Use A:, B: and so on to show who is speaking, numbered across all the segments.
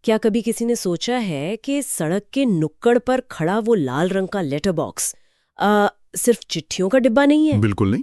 A: क्या कभी किसी ने सोचा है कि सड़क के नुक्कड़ पर खड़ा वो लाल रंग का लेटर बॉक्स सिर्फ चिट्ठियों का डिब्बा नहीं है?
B: बिल्कुल नहीं।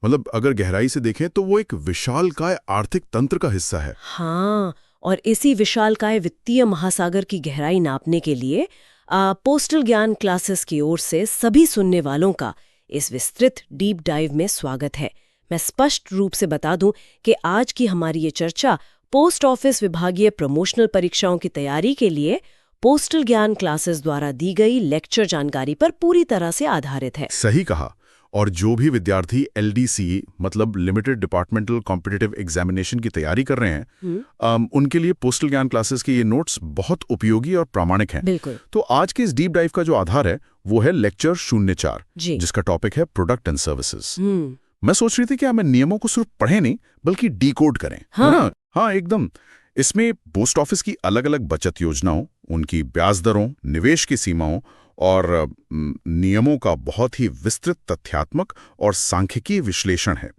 B: मतलब अगर गहराई से देखें तो वो एक विशालकाय आर्थिक तंत्र का हिस्सा है।
A: हाँ, और इसी विशालकाय वित्तीय महासागर की गहराई नापने के लिए पोस्टल ज्ञान क्लासेस की ओर से सभी सुनने वालों का इस विस्तृत डीप डाइव में स्वागत है। मैं स्पष्ट रूप से बता दूं कि आज की हमारी ये चर्चा पोस्ट ऑफिस विभागीय प्रमोशनल परीक्षाओं की तैयारी के लिए पोस्टल ज्ञान क्लासेस द्वारा दी गई लेक्चर जानकारी पर पूरी तरह से आधारित है।
B: सही कहा। और जो भी विद्यार्थी LDC मतलब लिमिटेड डिपार्टमेंटल कॉम्पिटिटिव एग्जामिनेशन की तैयारी कर रहे हैं उनके लिए पोस्टल ज्ञान क्लासेस के ये नोट्स बहुत उपयोगी और प्रामाणिक हैं।
A: बिल्कुल।
B: तो आज के इस डीप डाइव का जो आधार है वो है लेक्चर 04 जिसका टॉपिक है प्रोडक्ट एंड सर्विसेज। मैं सोच रही थी कि हमें नियमों को सिर्फ पढ़े नहीं बल्कि डिकोड करें।
A: हाँ।
B: हाँ एकदम। इसमें पोस्ट ऑफिस की अलग अलग बचत योजनाओं, उनकी ब्याज दरों, निवेश की सीमाओं और नियमों का बहुत ही विस्तृत तथ्यात्मक और सांख्यिकीय विश्लेषण है।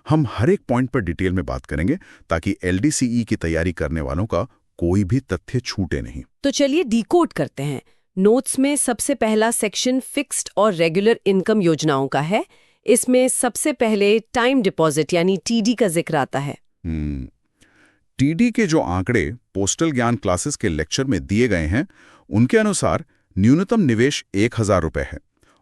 B: हम हर एक पॉइंट पर डिटेल में बात करेंगे ताकि LDCE की तैयारी करने वालों का कोई भी तथ्य छूटे नहीं।
A: तो चलिए डिकोड करते हैं। नोट्स में सबसे पहला सेक्शन फिक्स्ड और रेगुलर इनकम योजनाओं का है। इसमें सबसे पहले टाइम डिपॉजिट यानी TD का जिक्र आता है।
B: TD के जो आंकड़े पोस्टल ज्ञान क्लासेस के लेक्चर में दिए गए हैं उनके अनुसार न्यूनतम निवेश 1000 रुपए है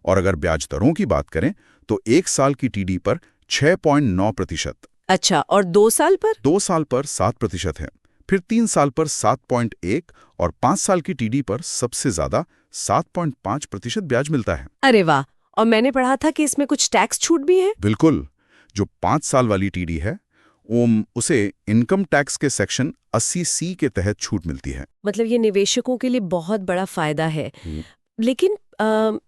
B: और अगर ब्याज दरों की बात करें तो 1 साल की TD पर 6.9%।
A: अच्छा, और 2 साल पर?
B: 2 साल पर 7% है, फिर 3 साल पर 7.1 और 5 साल की TD पर सबसे ज्यादा 7.5% ब्याज मिलता है।
A: अरे वाह! और मैंने पढ़ा था कि इसमें कुछ टैक्स छूट भी है।
B: बिल्कुल। जो 5 साल वाली TD है उसे इनकम टैक्स के सेक्शन 80C के तहत छूट मिलती है।
A: मतलब ये निवेशकों के लिए बहुत बड़ा फायदा है। लेकिन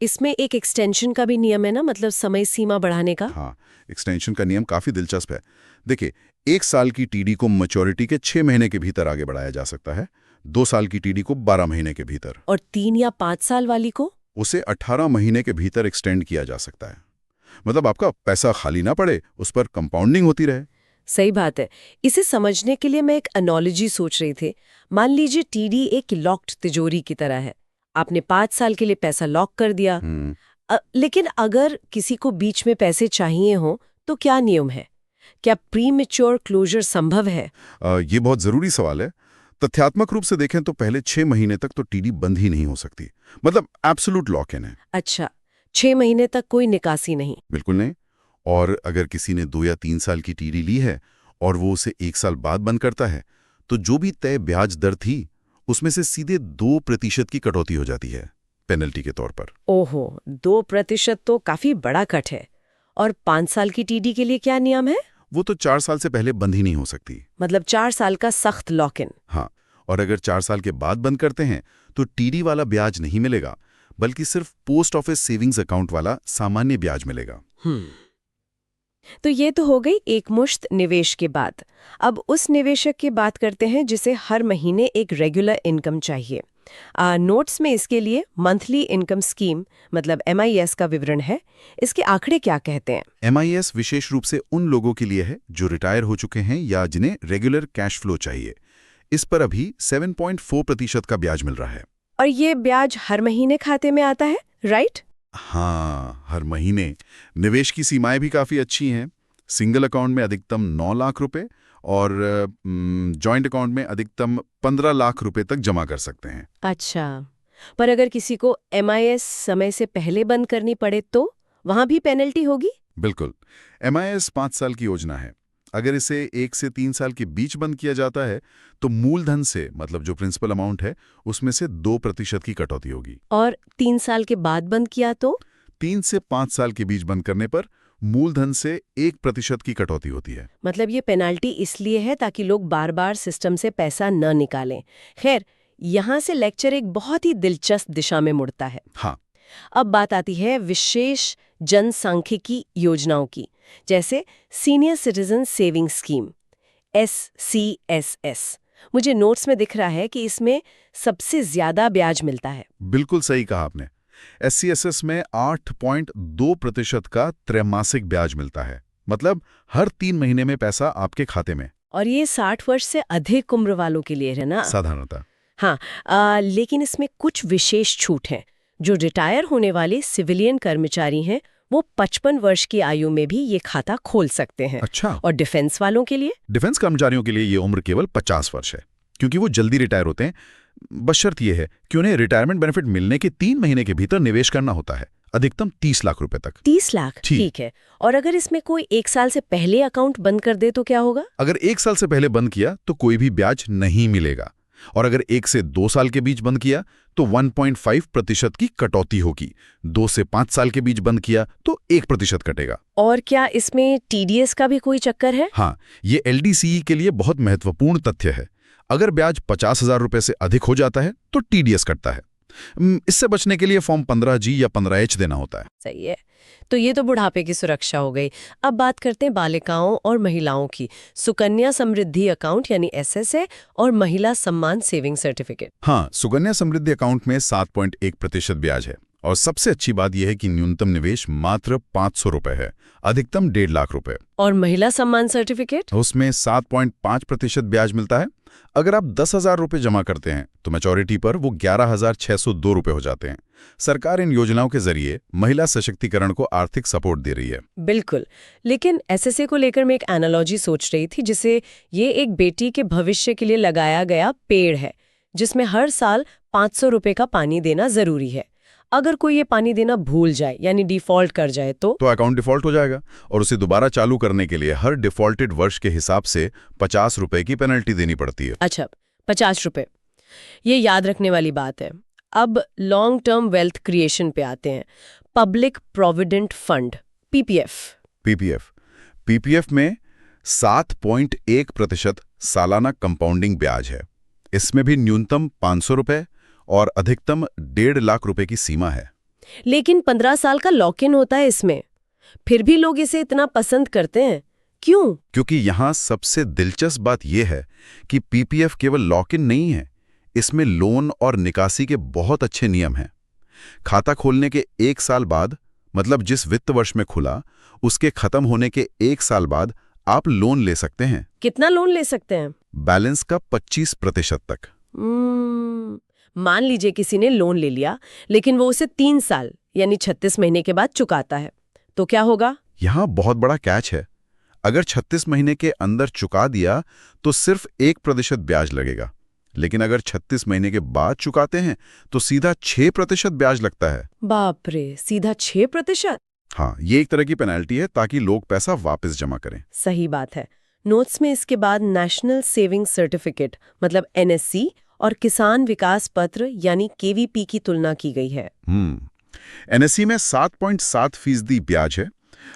A: इसमें एक एक्सटेंशन का भी नियम है ना, मतलब समय सीमा बढ़ाने का?
B: हाँ, एक्सटेंशन का नियम काफी दिलचस्प है। देखिए, 1 साल की TD को मैच्योरिटी के 6 महीने के भीतर आगे बढ़ाया जा सकता है, 2 साल की TD को 12 महीने के भीतर,
A: और 3 या 5 साल वाली को
B: उसे 18 महीने के भीतर एक्सटेंड किया जा सकता है। मतलब आपका पैसा खाली ना पड़े, उस पर कंपाउंडिंग होती रहे।
A: सही बात है। इसे समझने के लिए मैं एक एनालॉजी सोच रही थी। मान लीजिए TD एक लॉक्ड तिजोरी की तरह है। आपने 5 साल के लिए पैसा लॉक कर दिया। लेकिन अगर किसी को बीच में पैसे चाहिए हो तो क्या नियम है? क्या प्रीमेच्योर क्लोजर संभव है?
B: ये बहुत जरूरी सवाल है। तथ्यात्मक रूप से देखें तो पहले 6 महीने तक तो TD बंद ही नहीं हो सकती। मतलब एब्सोल्यूट लॉक इन है।
A: अच्छा, 6 महीने तक कोई निकासी नहीं?
B: बिल्कुल नहीं। और अगर किसी ने 2 या 3 साल की TD ली है और वो उसे 1 साल बाद बंद करता है तो जो भी तय ब्याज दर थी उसमें से सीधे 2% की कटौती हो जाती है पेनल्टी के तौर पर।
A: ओहो, 2% तो काफी बड़ा कट है। और 5 साल की TD के लिए क्या नियम है?
B: वो तो 4 साल से पहले बंद ही नहीं हो सकती।
A: मतलब 4 साल का सख्त लॉक इन।
B: हाँ, और अगर 4 साल के बाद बंद करते हैं तो TD वाला ब्याज नहीं मिलेगा बल्कि सिर्फ पोस्ट ऑफिस सेविंग्स अकाउंट वाला सामान्य ब्याज मिलेगा।
A: तो ये तो हो गई एकमुश्त निवेश के बाद। अब उस निवेशक की बात करते हैं जिसे हर महीने एक रेगुलर इनकम चाहिए। नोट्स में इसके लिए मंथली इनकम स्कीम मतलब MIS का विवरण है। इसके आंकड़े क्या कहते हैं?
B: MIS विशेष रूप से उन लोगों के लिए है जो रिटायर हो चुके हैं या जिन्हें रेगुलर कैश फ्लो चाहिए। इस पर अभी 7.4% का ब्याज मिल रहा है।
A: और ये ब्याज हर महीने खाते में आता है, राइट?
B: हाँ, हर महीने। निवेश की सीमाएं भी काफी अच्छी हैं। सिंगल अकाउंट में अधिकतम 9 लाख रुपए और जॉइंट अकाउंट में अधिकतम 15 लाख रुपए तक जमा कर सकते हैं।
A: अच्छा, पर अगर किसी को MIS समय से पहले बंद करनी पड़े तो वहां भी पेनल्टी होगी?
B: बिल्कुल। MIS 5 साल की योजना है। अगर इसे 1 से 3 साल के बीच बंद किया जाता है तो मूलधन से मतलब जो प्रिंसिपल अमाउंट है उसमें से 2% की कटौती होगी।
A: और 3 साल के बाद बंद किया तो?
B: 3 से 5 साल के बीच बंद करने पर मूलधन से 1% की कटौती होती है।
A: मतलब ये पेनाल्टी इसलिए है ताकि लोग बार बार सिस्टम से पैसा न निकालें। खैर, यहाँ से लेक्चर एक बहुत ही दिलचस्प दिशा में मुड़ता है।
B: हाँ।
A: अब बात आती है विशेष जनसांख्यिकी योजनाओं की, जैसे senior citizen saving scheme SCSS। मुझे नोट्स में दिख रहा है कि इसमें सबसे ज्यादा ब्याज मिलता है।
B: बिल्कुल सही कहा आपने। SCSS में 8.2% का त्रैमासिक ब्याज मिलता है। मतलब हर 3 महीने में पैसा आपके खाते में।
A: और ये 60 वर्ष से अधिक उम्र वालों के लिए है ना?
B: साधारणतः।
A: हाँ, लेकिन इसमें कुछ विशेष छूट हैं। जो रिटायर होने वाले सिविलियन कर्मचारी हैं वो 55 वर्ष की आयु में भी ये खाता खोल सकते हैं।
B: अच्छा।
A: और डिफेंस वालों के लिए?
B: डिफेंस कर्मचारियों के लिए ये उम्र केवल 50 वर्ष है, क्योंकि वो जल्दी रिटायर होते हैं। बशर्त ये है कि उन्हें रिटायरमेंट बेनिफिट मिलने के 3 महीने के भीतर निवेश करना होता है, अधिकतम 30 लाख रुपए तक।
A: 30 लाख, ठीक है। और अगर इसमें कोई 1 साल से पहले अकाउंट बंद कर दे तो क्या होगा?
B: अगर 1 साल से पहले बंद किया तो कोई भी ब्याज नहीं मिलेगा, और अगर 1 से 2 साल के बीच बंद किया तो 1.5% की कटौती होगी। 2 से 5 साल के बीच बंद किया तो 1% कटेगा।
A: और क्या इसमें टीडीएस का भी कोई चक्कर है?
B: हाँ, ये एलडीसीई के लिए बहुत महत्वपूर्ण तथ्य है। अगर ब्याज 50,000 रुपए से अधिक हो जाता है तो टीडीएस कटता है। इससे बचने के लिए फॉर्म 15G या 15H देना होता है।
A: सही है। तो ये तो बुढ़ापे की सुरक्षा हो गई। अब बात करते हैं बालिकाओं और महिलाओं की। सुकन्या समृद्धि अकाउंट यानी SSA और महिला सम्मान सेविंग सर्टिफिकेट।
B: हाँ, सुकन्या समृद्धि अकाउंट में 7.1% ब्याज है, और सबसे अच्छी बात यह है कि न्यूनतम निवेश मात्र 500 रुपए है, अधिकतम 1.5 लाख रुपए।
A: और महिला सम्मान सर्टिफिकेट?
B: उसमें 7.5% ब्याज मिलता है। अगर आप 10,000 रुपए जमा करते हैं तो मैच्योरिटी पर वो 11,602 रुपए हो जाते हैं। सरकार इन योजनाओं के जरिए महिला सशक्तिकरण को आर्थिक सपोर्ट दे रही है।
A: बिल्कुल। लेकिन SSA को लेकर मैं एक एनालॉजी सोच रही थी, जिसे ये एक बेटी के भविष्य के लिए लगाया गया पेड़ है, जिसमें हर साल 500 रुपए का पानी देना जरूरी है। अगर कोई ये पानी देना भूल जाए यानी डिफॉल्ट कर जाए तो
B: अकाउंट डिफॉल्ट हो जाएगा, और उसे दोबारा चालू करने के लिए हर डिफॉल्टेड वर्ष के हिसाब से 50 रुपए की पेनल्टी देनी पड़ती है।
A: अच्छा, 50 रुपए। ये याद रखने वाली बात है। अब लॉन्ग टर्म वेल्थ क्रिएशन पे आते हैं। पब्लिक प्रोविडेंट फंड,
B: पीपीएफ में 7.1% सालाना कंपाउंडिंग ब्याज है। इसमें भी न्यूनतम 500 रुपए और अधिकतम 1.5 लाख रुपए की सीमा है।
A: लेकिन 15 साल का लॉक इन होता है इसमें। फिर भी लोग इसे इतना पसंद करते हैं, क्यों?
B: क्योंकि यहाँ सबसे दिलचस्प बात यह है कि पीपीएफ केवल लॉक इन नहीं है, इसमें लोन और निकासी के बहुत अच्छे नियम हैं। खाता खोलने के 1 साल बाद, मतलब जिस वित्त वर्ष में खुला, उसके खत्म होने के 1 साल बाद आप लोन ले सकते हैं।
A: कितना लोन ले सकते हैं?
B: बैलेंस का 25% तक।
A: मान लीजिए किसी ने लोन ले लिया, लेकिन वो उसे 3 साल यानी 36 महीने के बाद चुकाता है, तो क्या होगा?
B: यहाँ बहुत बड़ा कैच है। अगर 36 महीने के अंदर चुका दिया तो सिर्फ 1% ब्याज लगेगा, लेकिन अगर 36 महीने के बाद चुकाते हैं तो सीधा 6% ब्याज लगता है।
A: बाप रे, सीधा 6%?
B: हाँ, ये एक तरह की पेनल्टी है ताकि लोग पैसा वापस जमा करें।
A: सही बात है। नोट्स में इसके बाद नेशनल सेविंग सर्टिफिकेट मतलब NSC और किसान विकास पत्र यानी KVP की तुलना की गई है।
B: NSC में 7.7% ब्याज है।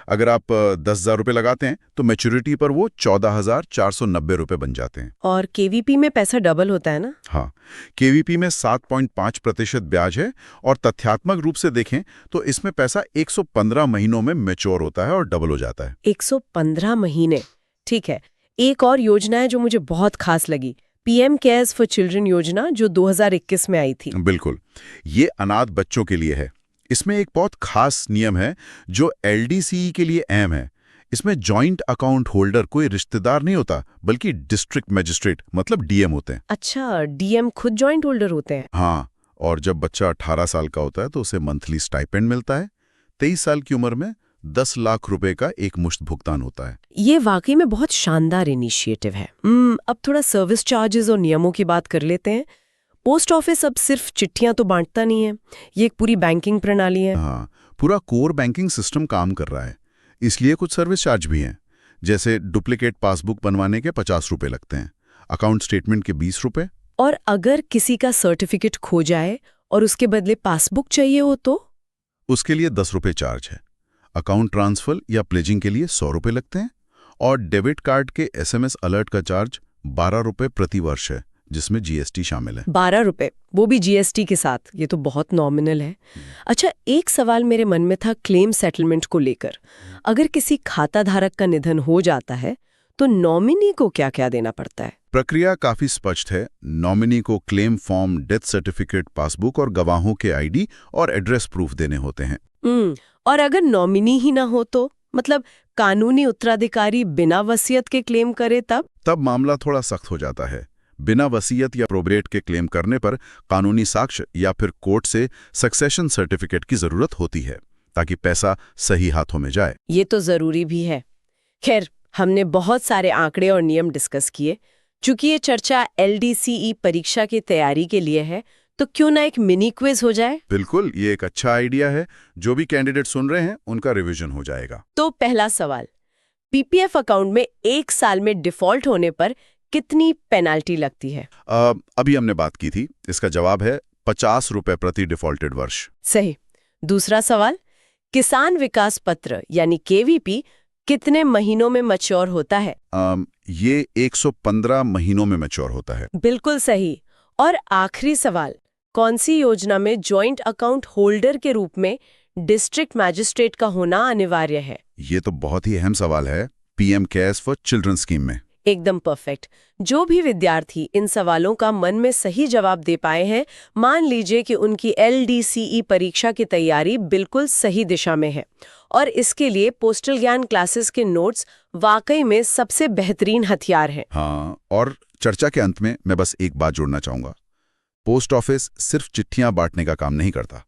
B: अगर आप 10,000 रुपए लगाते हैं तो मैच्योरिटी पर वो 14,490 रुपए बन जाते हैं।
A: और KVP में पैसा डबल होता है ना?
B: हाँ, KVP में 7.5% ब्याज है, और तथ्यात्मक रूप से देखें तो इसमें पैसा 115 महीनों में मैच्योर होता है और डबल हो जाता है।
A: 115 महीने, ठीक है। एक और योजना है जो मुझे बहुत खास लगी, PM केयर्स फॉर चिल्ड्रन योजना, जो 2021 में आई थी।
B: बिल्कुल, ये अनाथ बच्चों के लिए है। इसमें एक बहुत खास नियम है जो LDCE के लिए अहम है। इसमें जॉइंट अकाउंट होल्डर कोई रिश्तेदार नहीं होता, बल्कि डिस्ट्रिक्ट मजिस्ट्रेट मतलब DM होते हैं।
A: अच्छा, DM खुद जॉइंट होल्डर होते हैं?
B: हाँ, और जब बच्चा 18 साल का होता है तो उसे मंथली स्टाइपेंड मिलता है। 23 साल की उम्र में 10 लाख रुपए का एक मुश्त भुगतान होता है।
A: ये वाकई में बहुत शानदार इनिशिएटिव है। अब थोड़ा सर्विस चार्जेस और नियमों की बात कर लेते हैं। पोस्ट ऑफिस अब सिर्फ चिट्ठियां तो बांटता नहीं है, ये एक पूरी बैंकिंग प्रणाली है।
B: हाँ, पूरा कोर बैंकिंग सिस्टम काम कर रहा है, इसलिए कुछ सर्विस चार्ज भी हैं। जैसे डुप्लीकेट पासबुक बनवाने के 50 रुपए लगते हैं, अकाउंट स्टेटमेंट के 20 रुपए।
A: और अगर किसी का सर्टिफिकेट खो जाए और उसके बदले पासबुक चाहिए हो तो
B: उसके लिए 10 रुपए चार्ज है। अकाउंट ट्रांसफर या प्लेजिंग के लिए 100 रुपए लगते हैं, और डेबिट कार्ड के SMS अलर्ट का चार्ज 12 रुपए प्रति वर्ष है, जिसमें GST शामिल है।
A: 12 रुपए, वो भी GST के साथ। ये तो बहुत नॉमिनल है। अच्छा, एक सवाल मेरे मन में था क्लेम सेटलमेंट को लेकर। अगर किसी खाता धारक का निधन हो जाता है तो नॉमिनी को क्या क्या देना पड़ता है?
B: प्रक्रिया काफी स्पष्ट है। नॉमिनी को claim form, death certificate, passbook और गवाहों के ID और एड्रेस प्रूफ देने होते हैं।
A: और अगर नॉमिनी ही ना हो तो, मतलब कानूनी उत्तराधिकारी बिना वसीयत के क्लेम करे
B: तब मामला थोड़ा सख्त हो जाता है। बिना वसीयत या प्रोबेट के क्लेम करने पर कानूनी साक्ष्य या फिर कोर्ट से सक्सेशन सर्टिफिकेट की जरूरत होती है ताकि पैसा सही हाथों में जाए।
A: ये तो जरूरी भी है। खैर, हमने बहुत सारे आंकड़े और नियम डिस्कस किए। चूंकि ये चर्चा LDCE परीक्षा की तैयारी के लिए है, तो क्यों ना एक मिनी क्विज हो जाए।
B: बिल्कुल, ये एक अच्छा आइडिया है। जो भी कैंडिडेट सुन रहे हैं उनका रिवीजन हो जाएगा।
A: तो पहला सवाल, PPF अकाउंट में 1 साल में डिफॉल्ट होने पर कितनी पेनाल्टी लगती है?
B: अभी हमने बात की थी। इसका जवाब है 50 रुपए प्रति डिफॉल्टेड वर्ष।
A: सही। दूसरा सवाल, किसान विकास पत्र यानी KVP कितने महीनों में मैच्योर होता है?
B: ये 115 महीनों में मैच्योर होता है।
A: बिल्कुल सही। और आखिरी सवाल, कौन सी योजना में जॉइंट अकाउंट होल्डर के रूप में डिस्ट्रिक्ट मैजिस्ट्रेट का होना अनिवार्य है?
B: ये तो बहुत ही अहम सवाल है। PM cares for children scheme में।
A: एकदम परफेक्ट। जो भी विद्यार्थी इन सवालों का मन में सही जवाब दे पाए हैं, मान लीजिए कि उनकी LDCE परीक्षा की तैयारी बिल्कुल सही दिशा में है। और इसके लिए पोस्टल ज्ञान क्लासेस के नोट्स वाकई में सबसे बेहतरीन हथियार हैं।
B: हाँ, और चर्चा के अंत में मैं बस एक बात जोड़ना चाहूंगा। पोस्ट ऑफिस सिर्फ चिट्ठियां बांटने का काम नहीं करता।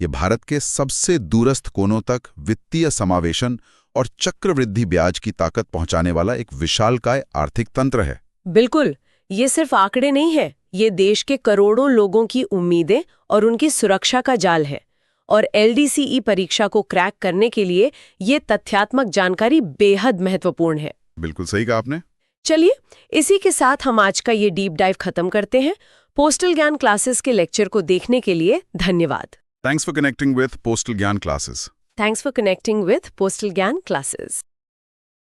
B: ये भारत के सबसे दूरस्थ कोनों तक वित्तीय समावेशन और चक्रवृद्धि ब्याज की ताकत पहुंचाने वाला एक विशालकाय आर्थिक तंत्र है।
A: बिल्कुल, ये सिर्फ आंकड़े नहीं है, ये देश के करोड़ों लोगों की उम्मीदें और उनकी सुरक्षा का जाल है। और LDCE परीक्षा को क्रैक करने के लिए ये तथ्यात्मक जानकारी बेहद महत्वपूर्ण है।
B: बिल्कुल सही कहा आपने।
A: चलिए, इसी के साथ हम आज का ये डीप डाइव खत्म करते हैं। पोस्टल ज्ञान क्लासेस के लेक्चर को देखने के लिए धन्यवाद।
B: Thanks for connecting with postal ज्ञान classes.
A: Thanks for connecting with Postal Gyan classes.